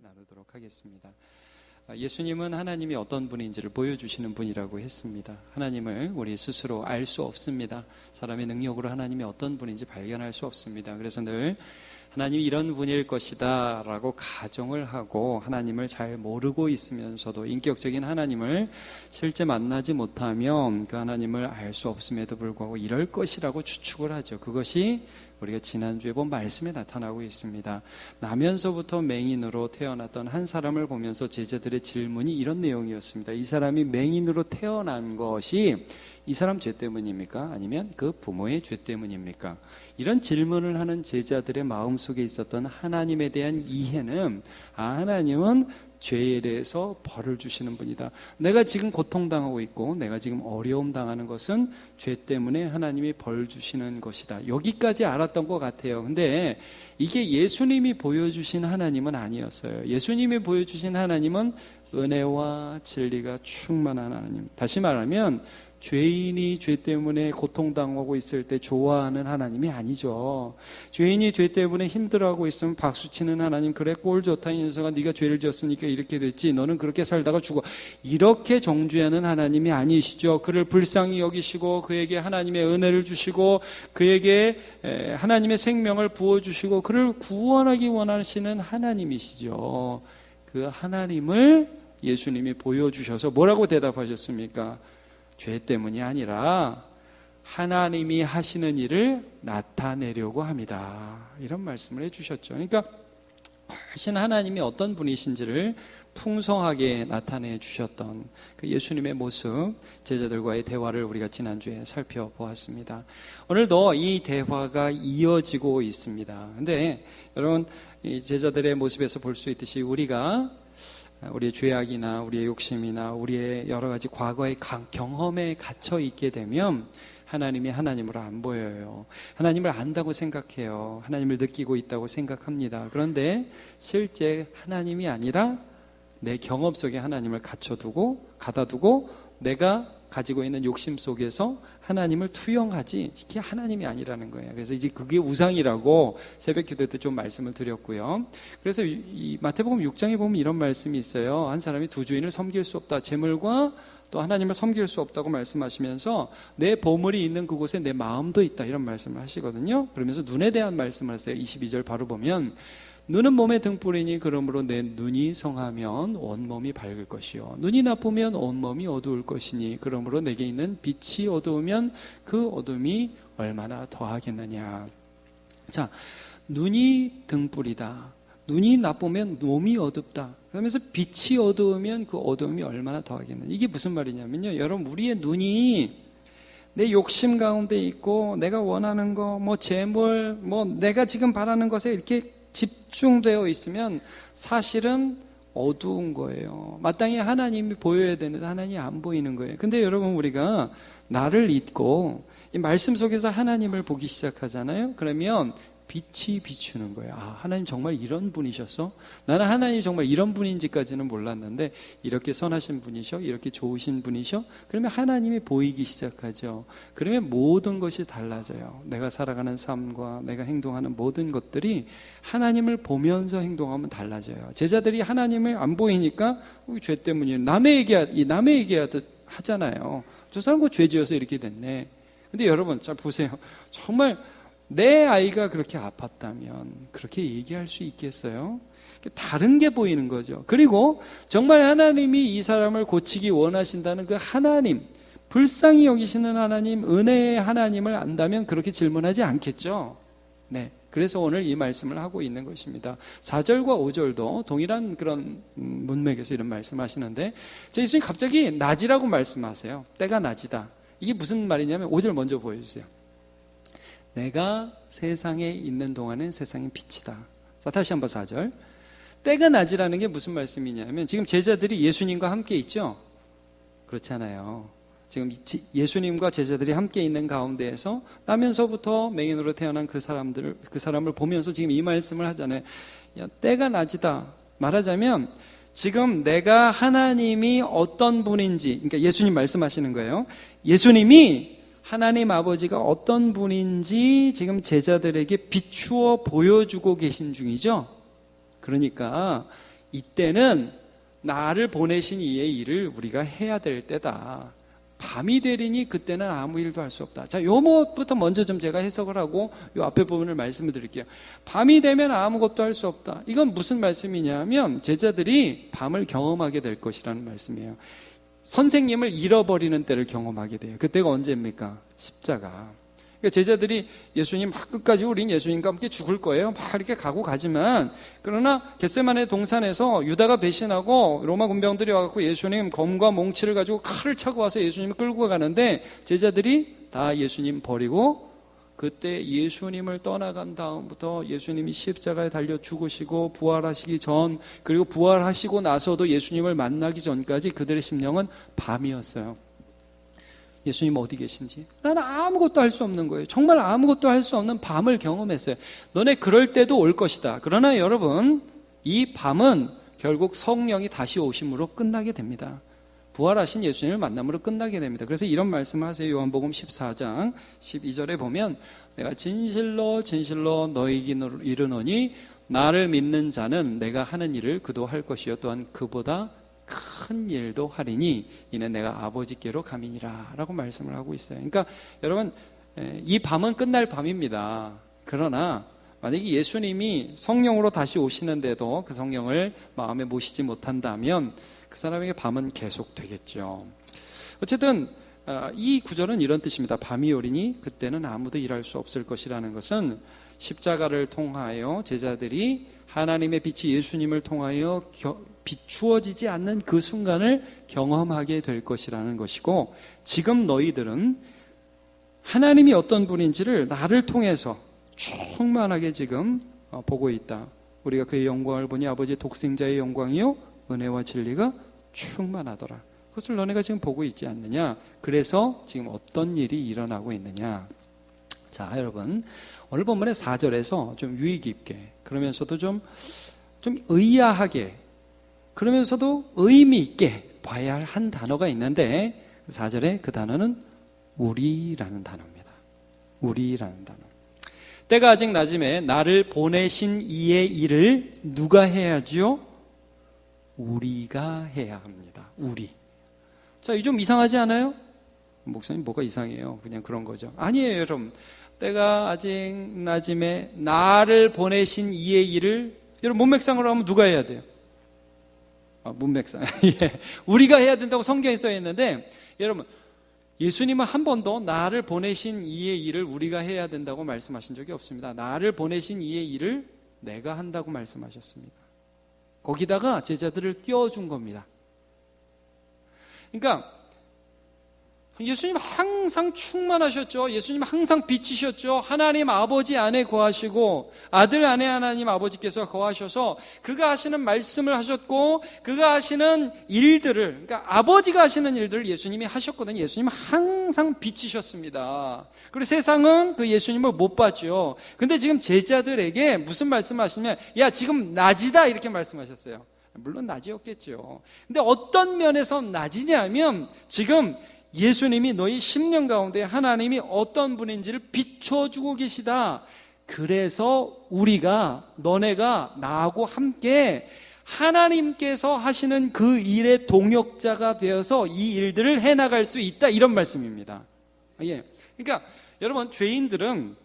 나누도록 하겠습니다. 예수님은 하나님이 어떤 분인지를 보여주시는 분이라고 했습니다. 하나님을 우리 스스로 알 수 없습니다. 사람의 능력으로 하나님이 어떤 분인지 발견할 수 없습니다. 그래서 늘 하나님이 이런 분일 것이다 라고 가정을 하고 하나님을 잘 모르고 있으면서도 인격적인 하나님을 실제 만나지 못하면 그 하나님을 알 수 없음에도 불구하고 이럴 것이라고 추측을 하죠. 그것이 우리가 지난주에 본 말씀에 나타나고 있습니다. 나면서부터 맹인으로 태어났던 한 사람을 보면서 제자들의 질문이 이런 내용이었습니다. 이 사람이 맹인으로 태어난 것이 이 사람 죄 때문입니까? 아니면 그 부모의 죄 때문입니까? 이런 질문을 하는 제자들의 마음속에 있었던 하나님에 대한 이해는 하나님은 죄에 대해서 벌을 주시는 분이다. 내가 지금 고통당하고 있고 내가 지금 어려움 당하는 것은 죄 때문에 하나님이 벌 주시는 것이다. 여기까지 알았던 것 같아요. 근데 이게 예수님이 보여주신 하나님은 아니었어요. 예수님이 보여주신 하나님은 은혜와 진리가 충만한 하나님. 다시 말하면 죄인이 죄 때문에 고통당하고 있을 때 좋아하는 하나님이 아니죠. 죄인이 죄 때문에 힘들어하고 있으면 박수치는 하나님, 그래 꼴 좋다 이 녀석아, 네가 죄를 지었으니까 이렇게 됐지, 너는 그렇게 살다가 죽어, 이렇게 정죄하는 하나님이 아니시죠. 그를 불쌍히 여기시고 그에게 하나님의 은혜를 주시고 그에게 하나님의 생명을 부어주시고 그를 구원하기 원하시는 하나님이시죠. 그 하나님을 예수님이 보여주셔서 뭐라고 대답하셨습니까? 죄 때문이 아니라 하나님이 하시는 일을 나타내려고 합니다. 이런 말씀을 해주셨죠. 그러니까 훨씬 하나님이 어떤 분이신지를 풍성하게 나타내 주셨던 그 예수님의 모습, 제자들과의 대화를 우리가 지난주에 살펴보았습니다. 오늘도 이 대화가 이어지고 있습니다. 근데 여러분, 이 제자들의 모습에서 볼 수 있듯이 우리가 우리의 죄악이나 우리의 욕심이나 우리의 여러 가지 과거의 경험에 갇혀 있게 되면 하나님이 하나님으로 안 보여요. 하나님을 안다고 생각해요. 하나님을 느끼고 있다고 생각합니다. 그런데 실제 하나님이 아니라 내 경험 속에 하나님을 가둬두고 내가 가지고 있는 욕심 속에서 하나님을 투영하지, 이게 하나님이 아니라는 거예요. 그래서 이제 그게 우상이라고 새벽 기도 때 좀 말씀을 드렸고요. 그래서 이 마태복음 6장에 보면 이런 말씀이 있어요. 한 사람이 두 주인을 섬길 수 없다. 재물과 또 하나님을 섬길 수 없다고 말씀하시면서 내 보물이 있는 그곳에 내 마음도 있다, 이런 말씀을 하시거든요. 그러면서 눈에 대한 말씀을 하세요. 22절 바로 보면 눈은 몸의 등불이니 그러므로 내 눈이 성하면 온몸이 밝을 것이요 눈이 나쁘면 온몸이 어두울 것이니 그러므로 내게 있는 빛이 어두우면 그 어둠이 얼마나 더하겠느냐. 자, 눈이 등불이다. 눈이 나쁘면 몸이 어둡다. 그러면서 빛이 어두우면 그 어둠이 얼마나 더하겠느냐. 이게 무슨 말이냐면요, 여러분, 우리의 눈이 내 욕심 가운데 있고 내가 원하는 거, 재물, 내가 지금 바라는 것에 이렇게 집중되어 있으면 사실은 어두운 거예요. 마땅히 하나님이 보여야 되는데 하나님이 안 보이는 거예요. 근데 여러분, 우리가 나를 잊고 이 말씀 속에서 하나님을 보기 시작하잖아요. 그러면 빛이 비추는 거예요. 하나님 정말 이런 분이셨어? 나는 하나님 정말 이런 분인지까지는 몰랐는데 이렇게 선하신 분이셔? 이렇게 좋으신 분이셔? 그러면 하나님이 보이기 시작하죠. 그러면 모든 것이 달라져요. 내가 살아가는 삶과 내가 행동하는 모든 것들이 하나님을 보면서 행동하면 달라져요. 제자들이 하나님을 안 보이니까 죄 때문이에요. 남의 얘기하듯 하잖아요. 저 사람 죄 지어서 이렇게 됐네. 근데 여러분 잘 보세요. 정말 내 아이가 그렇게 아팠다면 그렇게 얘기할 수 있겠어요? 다른 게 보이는 거죠. 그리고 정말 하나님이 이 사람을 고치기 원하신다는 그 하나님, 불쌍히 여기시는 하나님, 은혜의 하나님을 안다면 그렇게 질문하지 않겠죠. 네, 그래서 오늘 이 말씀을 하고 있는 것입니다. 4절과 5절도 동일한 그런 문맥에서 이런 말씀하시는데 예수님 갑자기 낮이라고 말씀하세요. 때가 낮이다. 이게 무슨 말이냐면 5절 먼저 보여주세요. 내가 세상에 있는 동안은 세상의 빛이다. 자, 다시 한번 4절. 때가 낮이라는 게 무슨 말씀이냐면 지금 제자들이 예수님과 함께 있죠? 그렇잖아요. 지금 예수님과 제자들이 함께 있는 가운데에서 나면서부터 맹인으로 태어난 그 사람을 보면서 지금 이 말씀을 하잖아요. 야, 때가 낮이다. 말하자면 지금 내가 하나님이 어떤 분인지, 그러니까 예수님 말씀하시는 거예요. 예수님이 하나님 아버지가 어떤 분인지 지금 제자들에게 비추어 보여주고 계신 중이죠. 그러니까 이때는 나를 보내신 이의 일을 우리가 해야 될 때다. 밤이 되리니 그때는 아무 일도 할 수 없다. 자, 요것부터 먼저 좀 제가 해석을 하고 요 앞에 부분을 말씀을 드릴게요. 밤이 되면 아무것도 할 수 없다. 이건 무슨 말씀이냐면 제자들이 밤을 경험하게 될 것이라는 말씀이에요. 선생님을 잃어버리는 때를 경험하게 돼요. 그때가 언제입니까? 십자가. 그러니까 제자들이 예수님 막 끝까지 우린 예수님과 함께 죽을 거예요. 막 이렇게 가고 가지만, 그러나 겟세마네 동산에서 유다가 배신하고 로마 군병들이 와갖고 예수님 검과 몽치를 가지고 칼을 차고 와서 예수님을 끌고 가는데 제자들이 다 예수님 버리고, 그때 예수님을 떠나간 다음부터 예수님이 십자가에 달려 죽으시고 부활하시기 전, 그리고 부활하시고 나서도 예수님을 만나기 전까지 그들의 심령은 밤이었어요. 예수님 어디 계신지 나는 아무것도 할 수 없는 거예요. 정말 아무것도 할 수 없는 밤을 경험했어요. 너네 그럴 때도 올 것이다. 그러나 여러분, 이 밤은 결국 성령이 다시 오심으로 끝나게 됩니다. 부활하신 예수님을 만남으로 끝나게 됩니다. 그래서 이런 말씀을 하세요. 요한복음 14장 12절에 보면 내가 진실로 진실로 너희에게 이르노니 나를 믿는 자는 내가 하는 일을 그도 할 것이요 또한 그보다 큰 일도 하리니 이는 내가 아버지께로 감이니라 라고 말씀을 하고 있어요. 그러니까 여러분, 이 밤은 끝날 밤입니다. 그러나 만약에 예수님이 성령으로 다시 오시는데도 그 성령을 마음에 모시지 못한다면 그 사람에게 밤은 계속 되겠죠. 어쨌든 이 구절은 이런 뜻입니다. 밤이 오리니 그때는 아무도 일할 수 없을 것이라는 것은 십자가를 통하여 제자들이 하나님의 빛이 예수님을 통하여 비추어지지 않는 그 순간을 경험하게 될 것이라는 것이고, 지금 너희들은 하나님이 어떤 분인지를 나를 통해서 충만하게 지금 보고 있다. 우리가 그의 영광을 보니 아버지의 독생자의 영광이요 은혜와 진리가 충만하더라. 그것을 너네가 지금 보고 있지 않느냐. 그래서 지금 어떤 일이 일어나고 있느냐. 자, 여러분, 오늘 본문의 4절에서 좀 유의 깊게, 그러면서도 좀 의아하게, 그러면서도 의미 있게 봐야 할 한 단어가 있는데 4절에 그 단어는 우리라는 단어입니다. 우리라는 단어. 때가 아직 낮음에 나를 보내신 이의 일을 누가 해야지요? 우리가 해야 합니다. 우리. 자, 이 좀 이상하지 않아요? 목사님 뭐가 이상해요? 그냥 그런 거죠. 아니에요, 여러분. 때가 아직 낮음에 나를 보내신 이의 일을, 여러분 문맥상으로 하면 누가 해야 돼요? 문맥상. 예. 우리가 해야 된다고 성경에 써 있는데, 여러분, 예수님은 한 번도 나를 보내신 이의 일을 우리가 해야 된다고 말씀하신 적이 없습니다. 나를 보내신 이의 일을 내가 한다고 말씀하셨습니다. 거기다가 제자들을 띄워준 겁니다. 그러니까 예수님 항상 충만하셨죠. 예수님 항상 빛이셨죠. 하나님 아버지 안에 거하시고 아들 안에 하나님 아버지께서 거하셔서 그가 하시는 말씀을 하셨고 그가 하시는 일들을, 그러니까 아버지가 하시는 일들을 예수님이 하셨거든요. 예수님은 항상 빛이셨습니다. 그리고 세상은 그 예수님을 못 봤죠. 근데 지금 제자들에게 무슨 말씀을 하시냐면, 야, 지금 낮이다, 이렇게 말씀하셨어요. 물론 낮이었겠죠. 근데 어떤 면에서 낮이냐면, 지금 예수님이 너희 심령 가운데 하나님이 어떤 분인지를 비춰주고 계시다. 그래서 우리가, 너네가 나하고 함께 하나님께서 하시는 그 일의 동역자가 되어서 이 일들을 해나갈 수 있다, 이런 말씀입니다. 예. 그러니까 여러분, 죄인들은,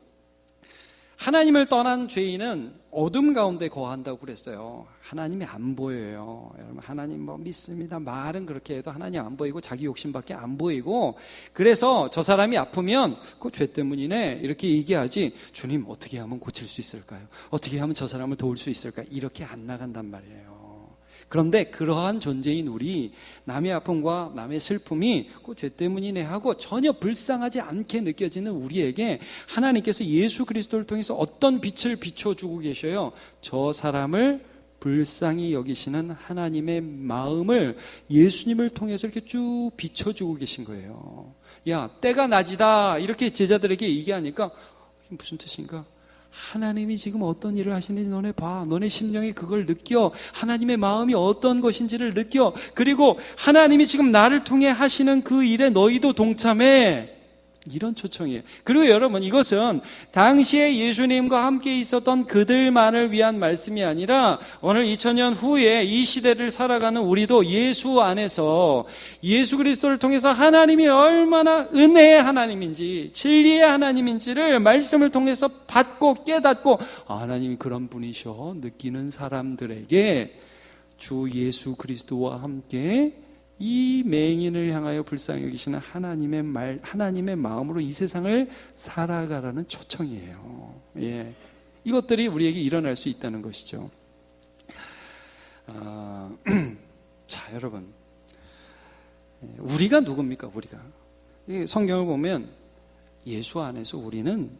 하나님을 떠난 죄인은 어둠 가운데 거한다고 그랬어요. 하나님이 안 보여요. 여러분, 하나님 뭐 믿습니다, 말은 그렇게 해도 하나님 안 보이고 자기 욕심밖에 안 보이고, 그래서 저 사람이 아프면 그 죄 때문이네 이렇게 얘기하지, 주님 어떻게 하면 고칠 수 있을까요? 어떻게 하면 저 사람을 도울 수 있을까요? 이렇게 안 나간단 말이에요. 그런데 그러한 존재인 우리, 남의 아픔과 남의 슬픔이 그 죄 때문이네 하고 전혀 불쌍하지 않게 느껴지는 우리에게 하나님께서 예수 그리스도를 통해서 어떤 빛을 비춰주고 계셔요? 저 사람을 불쌍히 여기시는 하나님의 마음을 예수님을 통해서 이렇게 쭉 비춰주고 계신 거예요. 야, 때가 낮이다, 이렇게 제자들에게 얘기하니까 이게 무슨 뜻인가? 하나님이 지금 어떤 일을 하시는지 너네 봐. 너네 심령이 그걸 느껴. 하나님의 마음이 어떤 것인지를 느껴. 그리고 하나님이 지금 나를 통해 하시는 그 일에 너희도 동참해. 이런 초청이에요. 그리고 여러분, 이것은 당시에 예수님과 함께 있었던 그들만을 위한 말씀이 아니라 오늘 2000년 후에 이 시대를 살아가는 우리도 예수 안에서 예수 그리스도를 통해서 하나님이 얼마나 은혜의 하나님인지 진리의 하나님인지를 말씀을 통해서 받고 깨닫고 하나님이 그런 분이셔 느끼는 사람들에게 주 예수 그리스도와 함께 이 맹인을 향하여 불쌍히 여기시는 하나님의 마음으로 이 세상을 살아가라는 초청이에요. 예. 이것들이 우리에게 일어날 수 있다는 것이죠. 자, 여러분. 우리가 누굽니까, 우리가? 성경을 보면 예수 안에서 우리는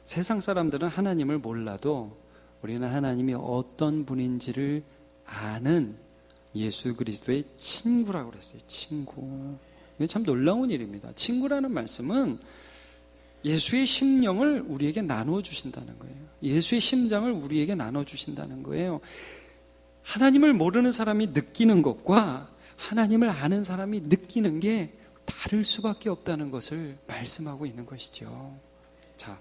세상 사람들은 하나님을 몰라도 우리는 하나님이 어떤 분인지를 아는 예수 그리스도의 친구라고 그랬어요. 친구. 이게 참 놀라운 일입니다. 친구라는 말씀은 예수의 심령을 우리에게 나누어 주신다는 거예요. 예수의 심장을 우리에게 나눠 주신다는 거예요. 하나님을 모르는 사람이 느끼는 것과 하나님을 아는 사람이 느끼는 게 다를 수밖에 없다는 것을 말씀하고 있는 것이죠. 자,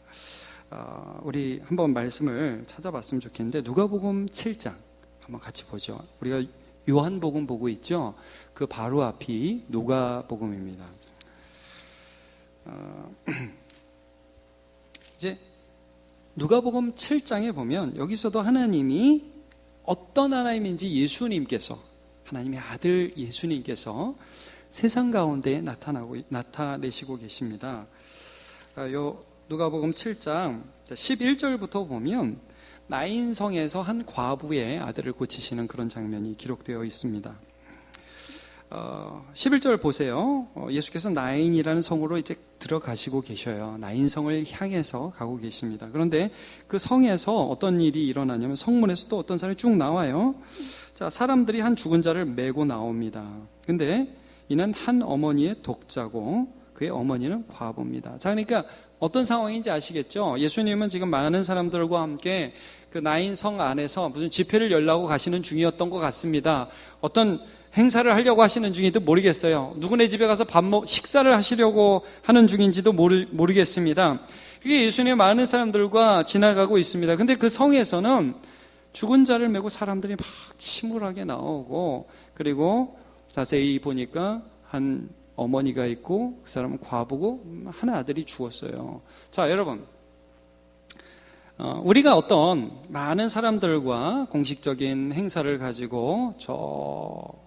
우리 한번 말씀을 찾아봤으면 좋겠는데 누가복음 7장 한번 같이 보죠. 우리가 요한복음 보고 있죠. 그 바로 앞이 누가복음입니다. 이제 누가복음 7장에 보면 여기서도 하나님이 어떤 하나님인지 예수님께서, 하나님의 아들 예수님께서 세상 가운데 나타내시고 계십니다. 요 누가복음 7장 11절부터 보면 나인성에서 한 과부의 아들을 고치시는 그런 장면이 기록되어 있습니다. 11절 보세요. 예수께서 나인이라는 성으로 이제 들어가시고 계셔요. 나인성을 향해서 가고 계십니다. 그런데 그 성에서 어떤 일이 일어나냐면 성문에서 또 어떤 사람이 쭉 나와요. 자, 사람들이 한 죽은 자를 메고 나옵니다. 근데 이는 한 어머니의 독자고 그의 어머니는 과부입니다. 자, 그러니까 어떤 상황인지 아시겠죠? 예수님은 지금 많은 사람들과 함께 그 나인성 안에서 무슨 집회를 열라고 가시는 중이었던 것 같습니다. 어떤 행사를 하려고 하시는 중인지도 모르겠어요. 누구네 집에 가서 식사를 하시려고 하는 중인지도 모르겠습니다. 이게 예수님의 많은 사람들과 지나가고 있습니다. 근데 그 성에서는 죽은 자를 메고 사람들이 막 침울하게 나오고, 그리고 자세히 보니까 한 어머니가 있고 그 사람은 과부고 한 아들이 죽었어요. 자, 여러분, 우리가 어떤 많은 사람들과 공식적인 행사를 가지고 저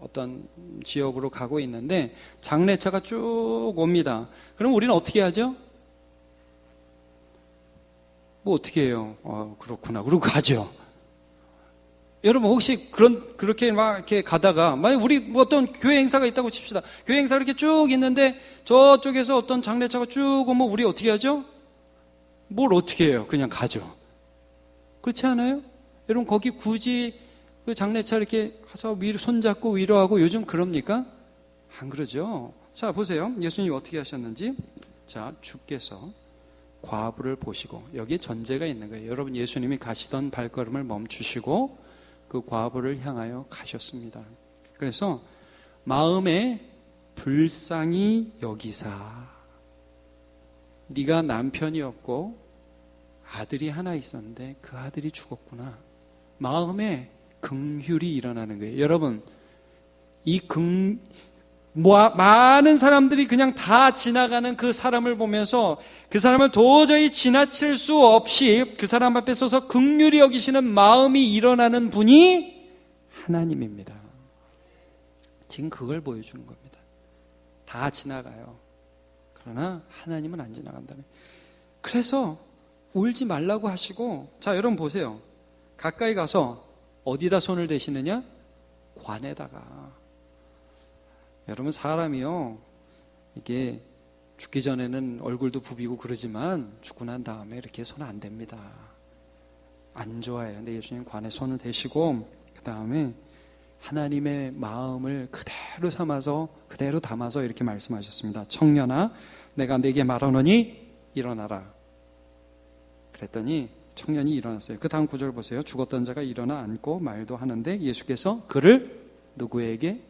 어떤 지역으로 가고 있는데 장례차가 쭉 옵니다. 그럼 우리는 어떻게 하죠? 뭐 어떻게 해요? 그렇구나. 그러고 가죠. 여러분 혹시 그렇게 막 이렇게 가다가 만약 우리 뭐 어떤 교회 행사가 있다고 칩시다. 교회 행사가 이렇게 쭉 있는데 저쪽에서 어떤 장례차가 쭉 오면 우리 어떻게 하죠? 뭘 어떻게 해요? 그냥 가죠. 그렇지 않아요? 여러분 거기 굳이 그 장례차 이렇게 가서 손잡고 위로하고 요즘 그럽니까? 안 그러죠. 자, 보세요. 예수님이 어떻게 하셨는지. 자, 주께서 과부를 보시고, 여기에 전제가 있는 거예요. 여러분, 예수님이 가시던 발걸음을 멈추시고 그 과부를 향하여 가셨습니다. 그래서 마음에 불쌍히 여기사, 네가 남편이 없고 아들이 하나 있었는데 그 아들이 죽었구나. 마음에 긍휼이 일어나는 거예요. 여러분, 많은 사람들이 그냥 다 지나가는 그 사람을 보면서 그 사람을 도저히 지나칠 수 없이 그 사람 앞에 서서 긍휼히 여기시는 마음이 일어나는 분이 하나님입니다. 지금 그걸 보여주는 겁니다. 다 지나가요. 그러나 하나님은 안 지나간다는. 그래서 울지 말라고 하시고, 자, 여러분 보세요. 가까이 가서 어디다 손을 대시느냐? 관에다가. 여러분, 사람이요, 이게 죽기 전에는 얼굴도 부비고 그러지만 죽고 난 다음에 이렇게 손 안 댑니다. 안 좋아해요. 근데 예수님 관에 손을 대시고 그 다음에 하나님의 마음을 그대로 삼아서, 그대로 담아서 이렇게 말씀하셨습니다. 청년아, 내가 네게 말하노니 일어나라. 그랬더니 청년이 일어났어요. 그 다음 구절 보세요. 죽었던 자가 일어나 앉고 말도 하는데 예수께서 그를 누구에게?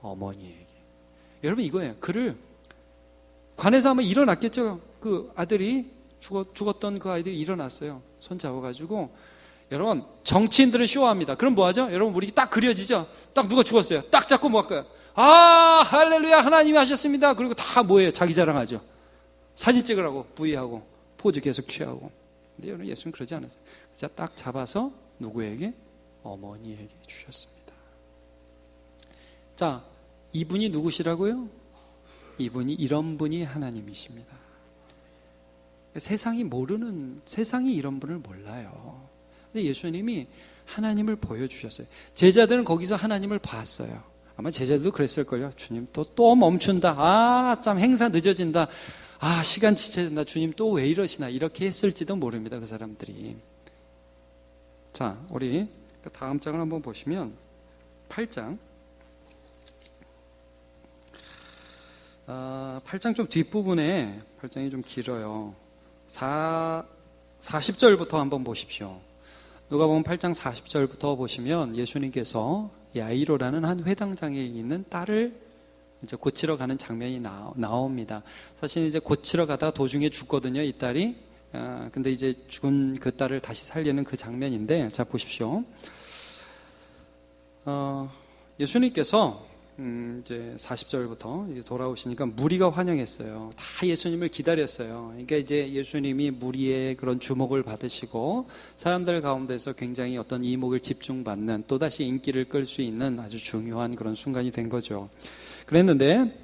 어머니에게. 여러분, 이거예요. 그를 관에서 아마 일어났겠죠. 그 아들이 죽었던 그 아이들이 일어났어요. 손 잡아가지고. 여러분, 정치인들은 쇼합니다. 그럼 뭐하죠? 여러분, 우리 딱 그려지죠? 딱 누가 죽었어요. 딱 잡고 뭐 할까요? 아, 할렐루야, 하나님이 하셨습니다. 그리고 다 뭐예요? 자기 자랑하죠. 사진 찍으라고 부위하고 포즈 계속 취하고. 근데 여러분, 예수는 그러지 않았어요. 자, 딱 잡아서 누구에게? 어머니에게 주셨습니다. 자, 이분이 누구시라고요? 이분이 이런 분이 하나님이십니다. 세상이 이런 분을 몰라요. 근데 예수님이 하나님을 보여주셨어요. 제자들은 거기서 하나님을 봤어요. 아마 제자들도 그랬을걸요. 주님 또 멈춘다. 아, 참 행사 늦어진다. 아, 시간 지체된다. 주님 또 왜 이러시나. 이렇게 했을지도 모릅니다. 그 사람들이. 자, 우리 다음 장을 한번 보시면 8장. 8장 좀 뒷부분에 8장이 좀 길어요. 40절부터 한번 보십시오. 누가복음 8장 40절부터 보시면 예수님께서 야이로라는 한 회당장에 있는 딸을 이제 고치러 가는 장면이 나옵니다. 사실 이제 고치러 가다 도중에 죽거든요, 이 딸이. 근데 이제 죽은 그 딸을 다시 살리는 그 장면인데, 자 보십시오. 예수님께서 이제 40절부터 돌아오시니까 무리가 환영했어요. 다 예수님을 기다렸어요. 그러니까 이제 예수님이 무리의 그런 주목을 받으시고 사람들 가운데서 굉장히 어떤 이목을 집중받는, 또다시 인기를 끌 수 있는 아주 중요한 그런 순간이 된 거죠. 그랬는데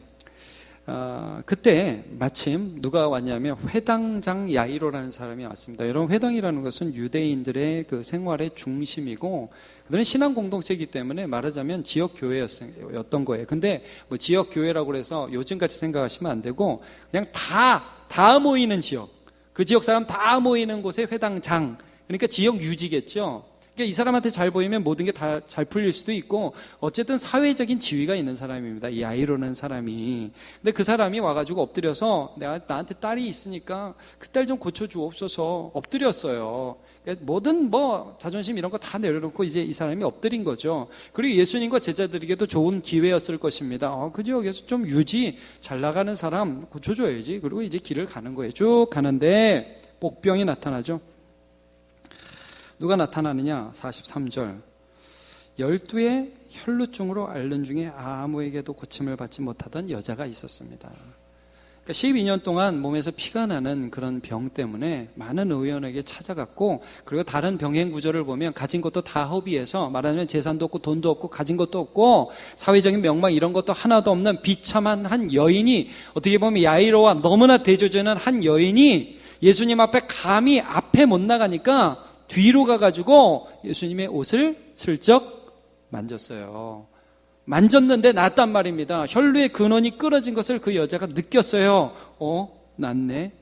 그때 마침 누가 왔냐면 회당장 야이로라는 사람이 왔습니다. 여러분, 회당이라는 것은 유대인들의 그 생활의 중심이고 그들은 신앙 공동체이기 때문에 말하자면 지역 교회였던 거예요. 근데 뭐 지역 교회라고 해서 요즘같이 생각하시면 안 되고 그냥 다 모이는 지역, 그 지역 사람 다 모이는 곳에 회당장, 그러니까 지역 유지겠죠. 그러니까 이 사람한테 잘 보이면 모든 게 다 잘 풀릴 수도 있고, 어쨌든 사회적인 지위가 있는 사람입니다. 이 야이로는 사람이. 근데 그 사람이 와가지고 엎드려서 나한테 딸이 있으니까 그 딸 좀 고쳐주옵소서 엎드렸어요. 그러니까 모든 자존심 이런 거 다 내려놓고 이제 이 사람이 엎드린 거죠. 그리고 예수님과 제자들에게도 좋은 기회였을 것입니다. 그 지역에서 좀 잘 나가는 사람 고쳐줘야지. 그리고 이제 길을 가는 거예요. 쭉 가는데 복병이 나타나죠. 누가 나타나느냐? 43절. 12의 혈루증으로 앓는 중에 아무에게도 고침을 받지 못하던 여자가 있었습니다. 그러니까 12년 동안 몸에서 피가 나는 그런 병 때문에 많은 의원에게 찾아갔고, 그리고 다른 병행 구조를 보면 가진 것도 다 허비해서, 말하자면 재산도 없고 돈도 없고 가진 것도 없고 사회적인 명망 이런 것도 하나도 없는 비참한 한 여인이, 어떻게 보면 야이로와 너무나 대조되는 한 여인이 예수님 앞에 감히 앞에 못 나가니까 뒤로 가가지고 예수님의 옷을 슬쩍 만졌어요. 만졌는데 낫단 말입니다. 혈루의 근원이 끊어진 것을 그 여자가 느꼈어요. 낫네.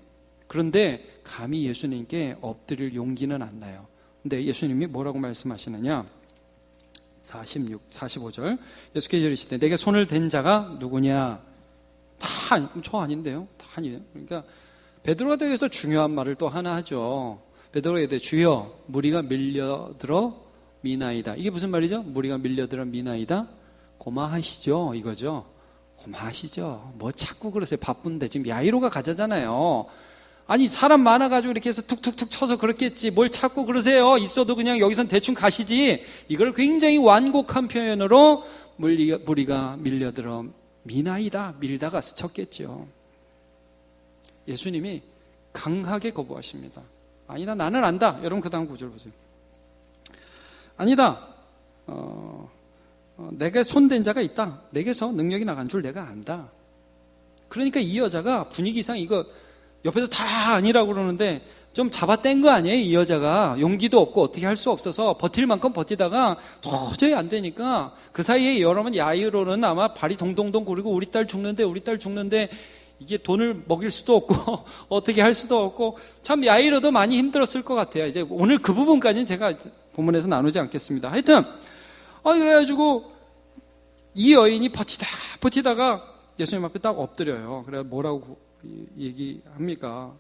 그런데 감히 예수님께 엎드릴 용기는 안 나요. 근데 예수님이 뭐라고 말씀하시느냐? 45절. 예수께서 이르시되 내게 손을 댄 자가 누구냐? 저 아닌데요? 다 아니에요. 그러니까 베드로가 되어서 중요한 말을 또 하나 하죠. 베드로가 이르되 주여, 무리가 밀려들어 미나이다. 이게 무슨 말이죠? 무리가 밀려들어 미나이다. 고마하시죠, 이거죠. 고마하시죠. 뭐 자꾸 그러세요. 바쁜데. 지금 야이로가 가자잖아요. 아니, 사람 많아가지고 이렇게 해서 툭툭툭 쳐서 그렇겠지. 뭘 자꾸 그러세요. 있어도 그냥 여기선 대충 가시지. 이걸 굉장히 완곡한 표현으로 무리가 밀려들어 미나이다. 밀다가 스쳤겠죠. 예수님이 강하게 거부하십니다. 아니다, 나는 안다. 여러분, 그 다음 구절 보세요. 아니다. 내게 손댄 자가 있다. 내게서 능력이 나간 줄 내가 안다. 그러니까 이 여자가 분위기상 이거 옆에서 다 아니라고 그러는데 좀 잡아뗀 거 아니에요? 이 여자가 용기도 없고 어떻게 할 수 없어서 버틸 만큼 버티다가 도저히 안 되니까, 그 사이에 여러분 야이로는 아마 발이 동동동 구르고 우리 딸 죽는데 이게 돈을 먹일 수도 없고 어떻게 할 수도 없고, 참 야이로도 많이 힘들었을 것 같아요. 이제 오늘 그 부분까지는 제가 본문에서 나누지 않겠습니다. 하여튼 그래가지고 이 여인이 버티다가 예수님 앞에 딱 엎드려요. 그래 뭐라고 얘기합니까?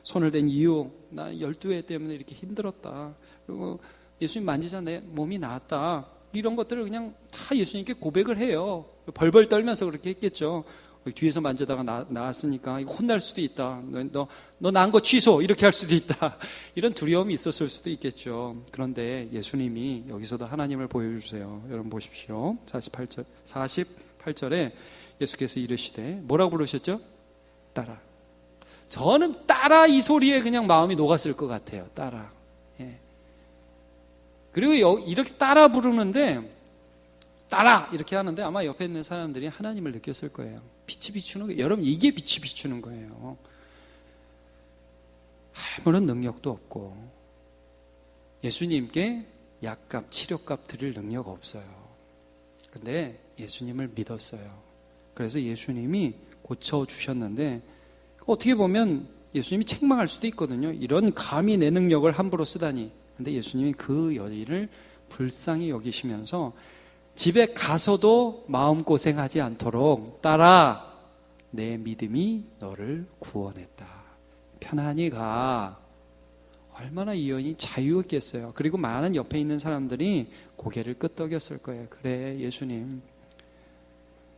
손을 댄 이유, 나 12회 때문에 이렇게 힘들었다. 그리고 예수님 만지자 내 몸이 나았다. 이런 것들을 그냥 다 예수님께 고백을 해요. 벌벌 떨면서 그렇게 했겠죠. 뒤에서 만지다가 나왔으니까 이거 혼날 수도 있다. 너 낳은 거 취소 이렇게 할 수도 있다. 이런 두려움이 있었을 수도 있겠죠. 그런데 예수님이 여기서도 하나님을 보여주세요. 여러분 보십시오. 48절에 예수께서 이르시되 뭐라고 부르셨죠? 따라. 저는 따라 이 소리에 그냥 마음이 녹았을 것 같아요. 따라. 예. 그리고 이렇게 따라 부르는데 따라 이렇게 하는데 아마 옆에 있는 사람들이 하나님을 느꼈을 거예요. 빛이 비추는 거예요. 여러분 이게 빛이 비추는 거예요. 아무런 능력도 없고 예수님께 약값, 치료값 드릴 능력 없어요. 근데 예수님을 믿었어요. 그래서 예수님이 고쳐주셨는데 어떻게 보면 예수님이 책망할 수도 있거든요. 이런 감히 내 능력을 함부로 쓰다니. 근데 예수님이 그 여인을 불쌍히 여기시면서 집에 가서도 마음고생하지 않도록 따라 내 믿음이 너를 구원했다. 편안히 가. 얼마나 이 여인이 자유했겠어요. 그리고 많은 옆에 있는 사람들이 고개를 끄덕였을 거예요. 그래 예수님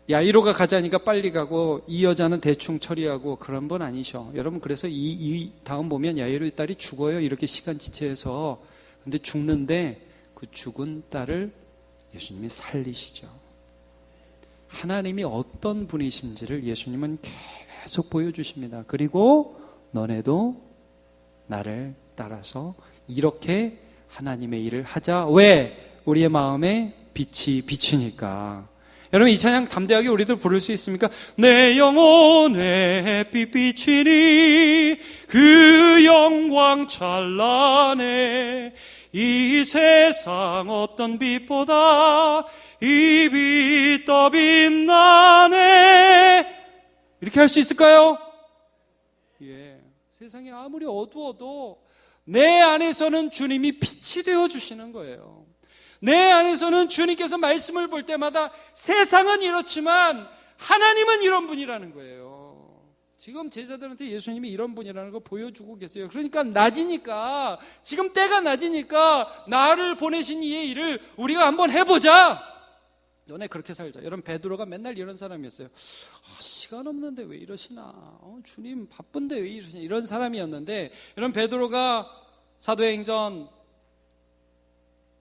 야이로가 가자니까 빨리 가고 이 여자는 대충 처리하고 그런 분 아니셔. 여러분 그래서 이 다음 보면 야이로의 딸이 죽어요. 이렇게 시간 지체해서. 근데 죽는데 그 죽은 딸을 예수님이 살리시죠. 하나님이 어떤 분이신지를 예수님은 계속 보여주십니다. 그리고 너네도 나를 따라서 이렇게 하나님의 일을 하자. 왜? 우리의 마음에 빛이 비치니까. 여러분 이 찬양 담대하게 우리들 부를 수 있습니까? 내 영혼에 빛 비치니 그 영광 찬란해. 이 세상 어떤 빛보다 이 빛 더 빛나네. 이렇게 할 수 있을까요? 예. 세상이 아무리 어두워도 내 안에서는 주님이 빛이 되어 주시는 거예요. 내 안에서는 주님께서 말씀을 볼 때마다 세상은 이렇지만 하나님은 이런 분이라는 거예요. 지금 제자들한테 예수님이 이런 분이라는 걸 보여주고 계세요. 그러니까 낮이니까, 지금 때가 낮이니까 나를 보내신 이의 일을 우리가 한번 해보자. 너네 그렇게 살자. 여러분 베드로가 맨날 이런 사람이었어요. 시간 없는데 왜 이러시나, 주님 바쁜데 왜 이러시나, 이런 사람이었는데, 여러분 베드로가 사도행전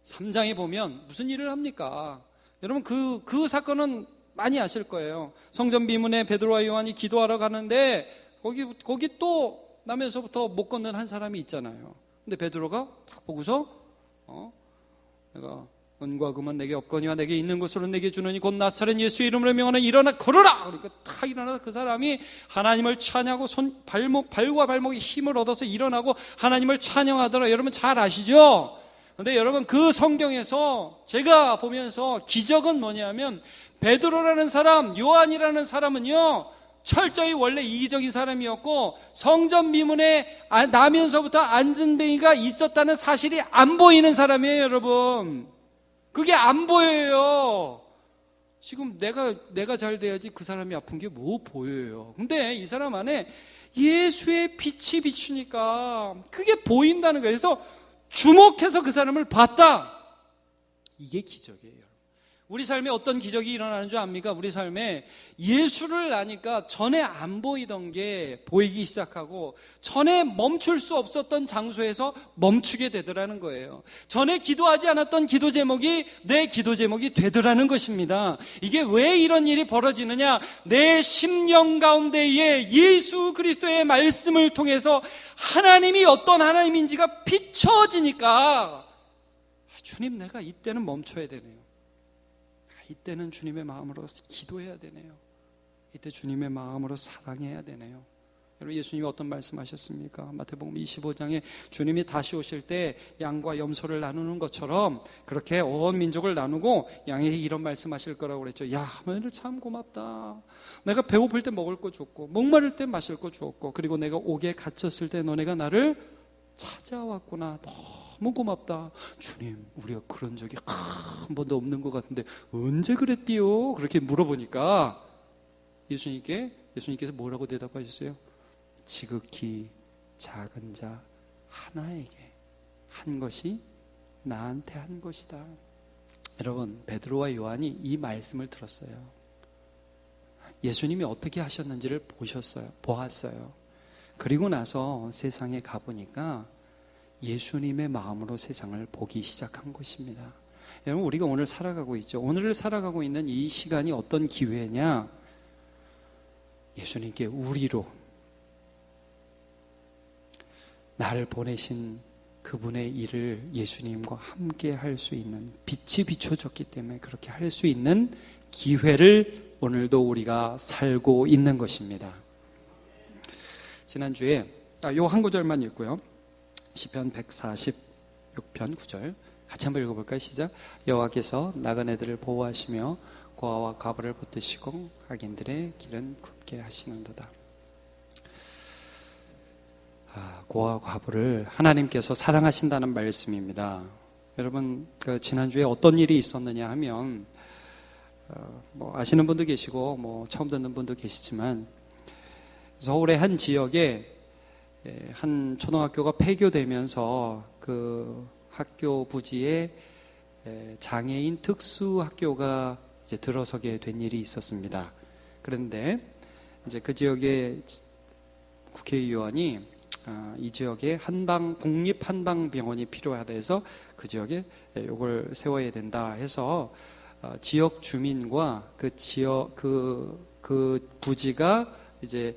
3장에 보면 무슨 일을 합니까? 여러분 그 사건은 많이 아실 거예요. 성전 비문에 베드로와 요한이 기도하러 가는데 거기 또 나면서부터 못 걷는 한 사람이 있잖아요. 근데 베드로가 딱 보고서 내가 은과 금은 내게 없거니와 내게 있는 것으로 내게 주느니 곧 나사렛 예수의 이름으로 명하는 일어나 걸어라. 그러니까 탁 일어나서 그 사람이 하나님을 찬양하고 발과 발목에 힘을 얻어서 일어나고 하나님을 찬양하더라. 여러분 잘 아시죠? 근데 여러분 그 성경에서 제가 보면서 기적은 뭐냐면 베드로라는 사람, 요한이라는 사람은요 철저히 원래 이기적인 사람이었고 성전 미문에 나면서부터 안전뱅이가 있었다는 사실이 안 보이는 사람이에요. 여러분 그게 안 보여요. 지금 내가 잘 돼야지 그 사람이 아픈 게 뭐 보여요. 근데 이 사람 안에 예수의 빛이 비추니까 그게 보인다는 거예요. 그래서 주목해서 그 사람을 봤다. 이게 기적이에요. 우리 삶에 어떤 기적이 일어나는 줄 압니까? 우리 삶에 예수를 아니까 전에 안 보이던 게 보이기 시작하고 전에 멈출 수 없었던 장소에서 멈추게 되더라는 거예요. 전에 기도하지 않았던 기도 제목이 내 기도 제목이 되더라는 것입니다. 이게 왜 이런 일이 벌어지느냐? 내 심령 가운데에 예수 그리스도의 말씀을 통해서 하나님이 어떤 하나님인지가 비춰지니까 주님 내가 이때는 멈춰야 되네요. 이때는 주님의 마음으로 기도해야 되네요. 이때 주님의 마음으로 사랑해야 되네요. 여러분 예수님이 어떤 말씀하셨습니까? 마태복음 25장에 주님이 다시 오실 때 양과 염소를 나누는 것처럼 그렇게 온 민족을 나누고 양에게 이런 말씀하실 거라고 그랬죠. 야 너희들 참 고맙다. 내가 배고플 때 먹을 거 줬고 목마를 때 마실 거 주었고 그리고 내가 옥에 갇혔을 때 너네가 나를 찾아왔구나. 너무 고맙다. 주님 우리가 그런 적이 한 번도 없는 것 같은데 언제 그랬디요? 그렇게 물어보니까 예수님께서 뭐라고 대답하셨어요? 지극히 작은 자 하나에게 한 것이 나한테 한 것이다. 여러분 베드로와 요한이 이 말씀을 들었어요. 예수님이 어떻게 하셨는지를 보았어요. 그리고 나서 세상에 가보니까 예수님의 마음으로 세상을 보기 시작한 것입니다. 여러분, 우리가 오늘 살아가고 있죠. 오늘을 살아가고 있는 이 시간이 어떤 기회냐? 예수님께 우리로 나를 보내신 그분의 일을 예수님과 함께 할 수 있는, 빛이 비춰졌기 때문에 그렇게 할 수 있는 기회를 오늘도 우리가 살고 있는 것입니다. 지난주에 요 한 구절만 읽고요. 시편 146편 9절 같이 한번 읽어볼까요? 시작. 여호와께서 나그네들을 보호하시며 고아와 과부를 붙드시고 악인들의 길은 굽게 하시는도다. 고아와 과부를 하나님께서 사랑하신다는 말씀입니다. 여러분, 지난주에 어떤 일이 있었느냐 하면 아시는 분도 계시고 처음 듣는 분도 계시지만, 서울의 한 지역에 한 초등학교가 폐교되면서 그 학교 부지에 장애인 특수학교가 이제 들어서게 된 일이 있었습니다. 그런데 이제 그 지역의 국회의원이 이 지역에 국립 한방병원이 필요하다 해서 그 지역에 이걸 세워야 된다 해서 지역 주민과 그 지역 그 부지가 이제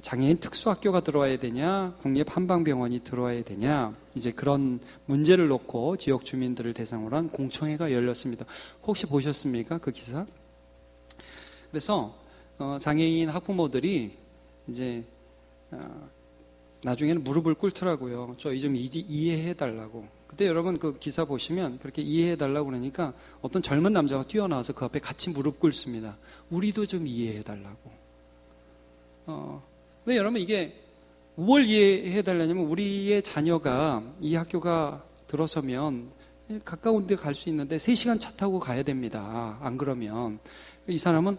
장애인 특수학교가 들어와야 되냐, 국립 한방병원이 들어와야 되냐, 이제 그런 문제를 놓고 지역 주민들을 대상으로 한 공청회가 열렸습니다. 혹시 보셨습니까? 그 기사? 그래서 장애인 학부모들이 이제 나중에는 무릎을 꿇더라고요. 저희 좀 이해해 달라고. 그때 여러분 그 기사 보시면 그렇게 이해해 달라고 그러니까 어떤 젊은 남자가 뛰어나와서 그 앞에 같이 무릎 꿇습니다. 우리도 좀 이해해 달라고. 근데 여러분, 이게 뭘 이해해 달라냐면, 우리의 자녀가 이 학교가 들어서면 가까운 데 갈 수 있는데 3시간 차 타고 가야 됩니다. 안 그러면. 이 사람은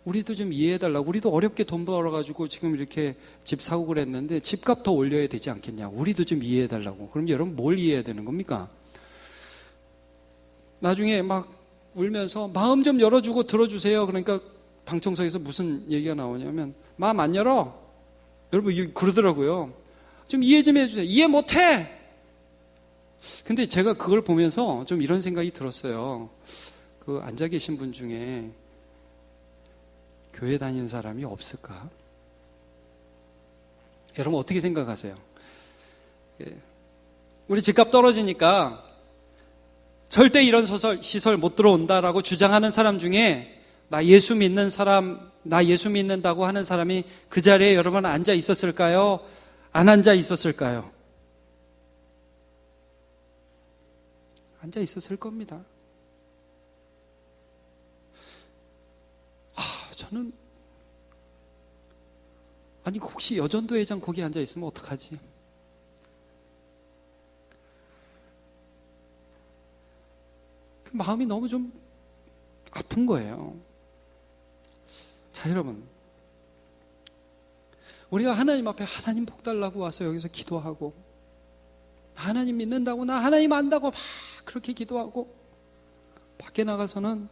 우리도 좀 이해해 달라고. 우리도 어렵게 돈 벌어가지고 지금 이렇게 집 사고 그랬는데 집값 더 올려야 되지 않겠냐. 우리도 좀 이해해 달라고. 그럼 여러분 뭘 이해해야 되는 겁니까? 나중에 막 울면서 마음 좀 열어주고 들어주세요. 그러니까 방청석에서 무슨 얘기가 나오냐면, 마음 안 열어. 여러분 그러더라고요. 좀 이해 좀 해주세요. 이해 못해. 근데 제가 그걸 보면서 좀 이런 생각이 들었어요. 그 앉아 계신 분 중에 교회 다니는 사람이 없을까? 여러분 어떻게 생각하세요? 우리 집값 떨어지니까 절대 이런 시설 못 들어온다라고 주장하는 사람 중에 나 예수 믿는다고 하는 사람이 그 자리에 여러분 앉아 있었을까요? 안 앉아 있었을까요? 앉아 있었을 겁니다. 저는 혹시 여전도 회장 거기 앉아 있으면 어떡하지? 그 마음이 너무 좀 아픈 거예요. 자, 여러분, 우리가 하나님 앞에 하나님 복 달라고 와서 여기서 기도하고, 나 하나님 믿는다고, 나 하나님 안다고 막 그렇게 기도하고, 밖에 나가서는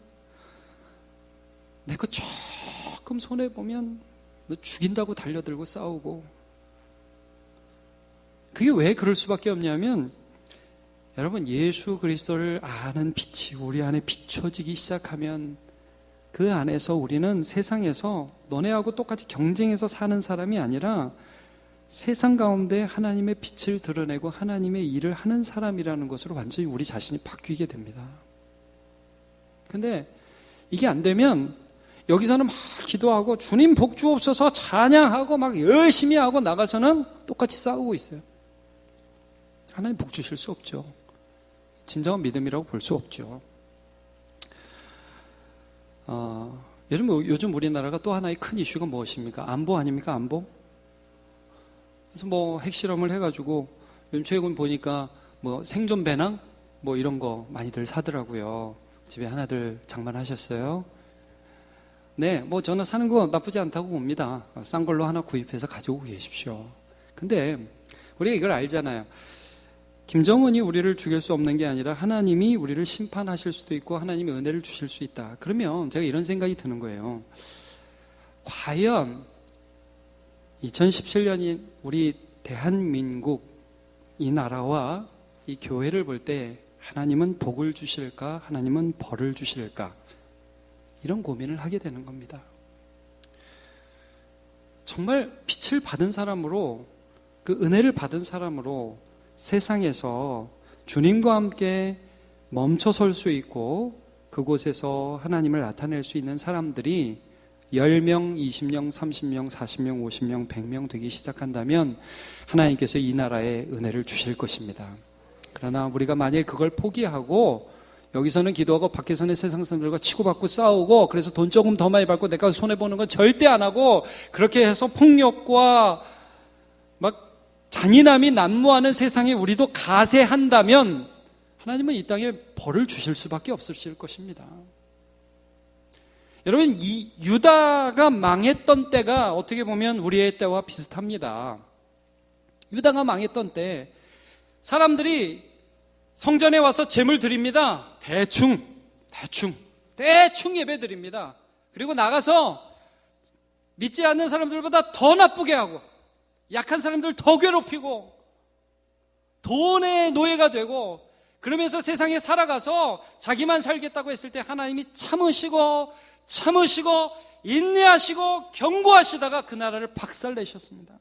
내 거 조금 손해보면 너 죽인다고 달려들고 싸우고. 그게 왜 그럴 수밖에 없냐면, 여러분, 예수 그리스도를 아는 빛이 우리 안에 비춰지기 시작하면 그 안에서 우리는 세상에서 너네하고 똑같이 경쟁해서 사는 사람이 아니라 세상 가운데 하나님의 빛을 드러내고 하나님의 일을 하는 사람이라는 것으로 완전히 우리 자신이 바뀌게 됩니다. 근데 이게 안 되면 여기서는 막 기도하고 주님 복 주옵소서 찬양하고 막 열심히 하고 나가서는 똑같이 싸우고 있어요. 하나님 복 주실 수 없죠. 진정한 믿음이라고 볼 수 없죠. 여러분, 요즘 우리나라가 또 하나의 큰 이슈가 무엇입니까? 안보 아닙니까? 안보? 그래서 핵실험을 해가지고 요즘 최근 보니까 생존 배낭 이런 거 많이들 사더라고요. 집에 하나들 장만하셨어요? 네, 저는 사는 거 나쁘지 않다고 봅니다. 싼 걸로 하나 구입해서 가지고 계십시오. 근데 우리가 이걸 알잖아요. 김정은이 우리를 죽일 수 없는 게 아니라 하나님이 우리를 심판하실 수도 있고 하나님이 은혜를 주실 수 있다. 그러면 제가 이런 생각이 드는 거예요. 과연 2017년인 우리 대한민국 이 나라와 이 교회를 볼 때 하나님은 복을 주실까? 하나님은 벌을 주실까? 이런 고민을 하게 되는 겁니다. 정말 빛을 받은 사람으로, 그 은혜를 받은 사람으로 세상에서 주님과 함께 멈춰설 수 있고 그곳에서 하나님을 나타낼 수 있는 사람들이 10명, 20명, 30명, 40명, 50명, 100명 되기 시작한다면 하나님께서 이 나라에 은혜를 주실 것입니다. 그러나 우리가 만약에 그걸 포기하고 여기서는 기도하고 밖에서는 세상 사람들과 치고받고 싸우고 그래서 돈 조금 더 많이 받고 내가 손해보는 건 절대 안 하고 그렇게 해서 폭력과 막 잔인함이 난무하는 세상에 우리도 가세한다면 하나님은 이 땅에 벌을 주실 수밖에 없으실 것입니다. 여러분, 이 유다가 망했던 때가 어떻게 보면 우리의 때와 비슷합니다. 유다가 망했던 때 사람들이 성전에 와서 제물 드립니다. 대충 예배 드립니다. 그리고 나가서 믿지 않는 사람들보다 더 나쁘게 하고 약한 사람들 더 괴롭히고 돈의 노예가 되고 그러면서 세상에 살아가서 자기만 살겠다고 했을 때 하나님이 참으시고 인내하시고 경고하시다가 그 나라를 박살내셨습니다.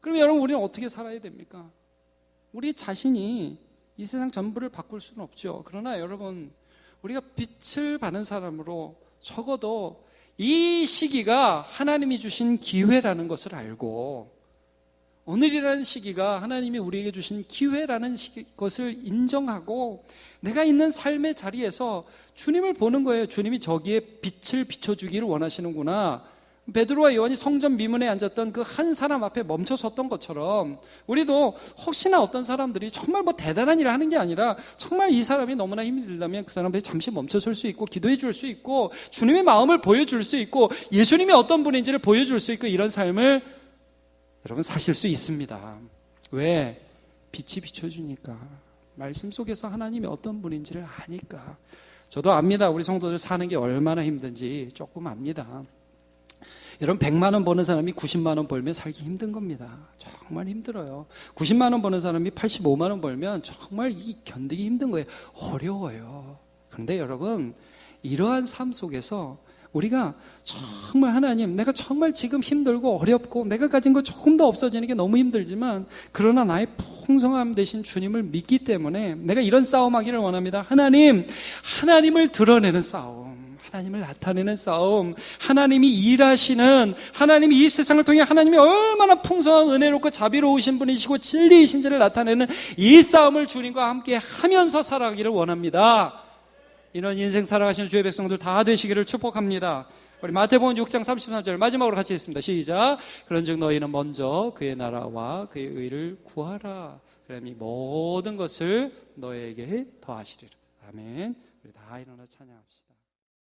그럼 여러분, 우리는 어떻게 살아야 됩니까? 우리 자신이 이 세상 전부를 바꿀 수는 없죠. 그러나 여러분, 우리가 빛을 받은 사람으로 적어도 이 시기가 하나님이 주신 기회라는 것을 알고 오늘이라는 시기가 하나님이 우리에게 주신 기회라는 것을 인정하고 내가 있는 삶의 자리에서 주님을 보는 거예요. 주님이 저기에 빛을 비춰주기를 원하시는구나. 베드로와 요한이 성전 미문에 앉았던 그 한 사람 앞에 멈춰 섰던 것처럼 우리도 혹시나 어떤 사람들이 정말 뭐 대단한 일을 하는 게 아니라 정말 이 사람이 너무나 힘이 들다면 그 사람 앞에 잠시 멈춰 설 수 있고 기도해 줄 수 있고 주님의 마음을 보여줄 수 있고 예수님이 어떤 분인지를 보여줄 수 있고 이런 삶을 여러분 사실 수 있습니다. 왜? 빛이 비춰주니까. 말씀 속에서 하나님이 어떤 분인지를 아니까. 저도 압니다. 우리 성도들 사는 게 얼마나 힘든지 조금 압니다. 여러분, 100만 원 버는 사람이 90만 원 벌면 살기 힘든 겁니다. 정말 힘들어요. 90만 원 버는 사람이 85만 원 벌면 정말 이 견디기 힘든 거예요. 어려워요. 그런데 여러분, 이러한 삶 속에서 우리가 정말 하나님, 내가 정말 지금 힘들고 어렵고 내가 가진 거 조금 더 없어지는 게 너무 힘들지만 그러나 나의 풍성함 대신 주님을 믿기 때문에 내가 이런 싸움하기를 원합니다. 하나님을 드러내는 싸움, 하나님을 나타내는 싸움, 하나님이 일하시는, 하나님이 이 세상을 통해 하나님이 얼마나 풍성한 은혜롭고 자비로우신 분이시고 진리이신지를 나타내는 이 싸움을 주님과 함께 하면서 살아가기를 원합니다. 이런 인생 살아가시는 주의 백성들 다 되시기를 축복합니다. 우리 마태복음 6장 33절 마지막으로 같이 읽습니다. 시작. 그런즉 너희는 먼저 그의 나라와 그의 의를 구하라. 그럼 이 모든 것을 너희에게 더하시리라. 아멘. 우리 다 일어나 찬양합시다.